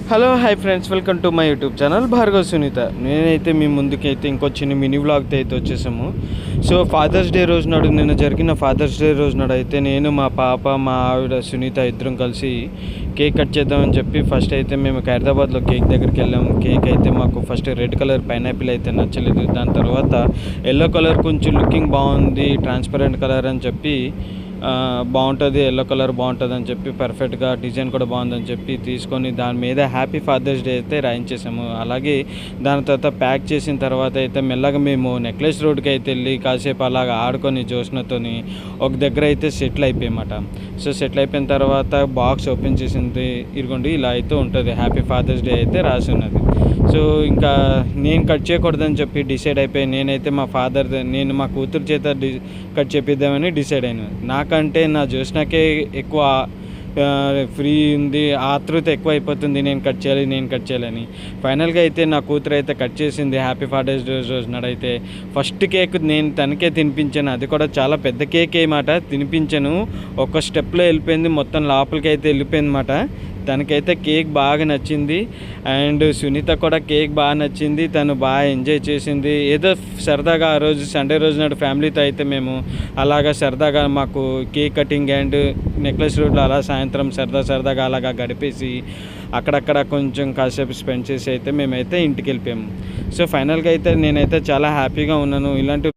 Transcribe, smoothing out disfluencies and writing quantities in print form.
Hello hi friends, welcome to my YouTube channel Bhargav Sunitha. నేనైతే మీ ముందుకైతే ఇంకో చిన్న మినీ వ్లాగ్తో అయితే వచ్చేసాము. సో ఫాదర్స్ డే రోజు నాడు, నిన్న జరిగిన ఫాదర్స్ డే రోజు నాడు అయితే నేను, మా పాప, మా ఆవిడ సునీత ఇద్దరం కలిసి కేక్ కట్ చేద్దామని చెప్పి ఫస్ట్ అయితే మేము ఖైరతాబాద్లో కేక్ దగ్గరికి వెళ్ళాము. కేక్ అయితే మాకు ఫస్ట్ రెడ్ కలర్ పైనాపిల్ అయితే నచ్చలేదు. దాని తర్వాత ఎల్లో కలర్ కొంచెం లుకింగ్ బాగుంది, ట్రాన్స్పరెంట్ కలర్ అని చెప్పి బాగుంటుంది, ఎల్లో కలర్ బాగుంటుంది అని చెప్పి పర్ఫెక్ట్గా డిజైన్ కూడా బాగుందని చెప్పి తీసుకొని దాని మీద హ్యాపీ ఫాదర్స్ డే అయితే రాయించేసాము. అలాగే దాని తర్వాత ప్యాక్ చేసిన తర్వాత అయితే మెల్లగా మేము నెక్లెస్ రోడ్కి అయితే వెళ్ళి కాసేపు అలాగా ఆడుకొని జోష్నతోని ఒక దగ్గర అయితే సెటిల్ అయిపోయామట. సో సెటిల్ అయిపోయిన తర్వాత బాక్స్ ఓపెన్ చేసింది, ఇదిగోండి ఇలా అయితే ఉంటుంది, హ్యాపీ ఫాదర్స్ డే అయితే రాసి ఉన్నది. సో ఇంకా నేను కట్ చేయకూడదని చెప్పి డిసైడ్ అయిపోయి నేనైతే నేను మా కూతురు చేత కట్ చేపిద్దామని డిసైడ్ అయినా. నాకంటే నా జోష్నాకే ఎక్కువ ఫ్రీ ఉంది, ఆతృత ఎక్కువ అయిపోతుంది, నేను కట్ చేయాలని. ఫైనల్గా అయితే నా కూతురు అయితే కట్ చేసింది. హ్యాపీ ఫాదర్స్ డే రోజు నాడైతే ఫస్ట్ కేక్ నేను తనకే తినిపించాను. అది కూడా చాలా పెద్ద కేక్ అన్నమాట. తినిపించాను, ఒక స్టెప్లో వెళ్ళిపోయింది, మొత్తం లోపలికి అయితే వెళ్ళిపోయింది అన్నమాట. తనకైతే కేక్ బాగా నచ్చింది అండ్ సునీత కూడా కేక్ బాగా నచ్చింది, తను బాగా ఎంజాయ్ చేసింది. ఏదో సరదాగా ఆ రోజు సండే రోజు నాడు ఫ్యామిలీతో అయితే మేము అలాగా సరదాగా మాకు కేక్ కటింగ్ అండ్ నెక్లెస్ రోడ్లో అలా సాయంత్రం సరదాగా అలాగా గడిపేసి అక్కడక్కడ కొంచెం కాసేపు స్పెండ్ చేసి అయితే మేమైతే ఇంటికి వెళ్ళిపోయాము. సో ఫైనల్గా అయితే నేనైతే చాలా హ్యాపీగా ఉన్నాను. ఇలాంటి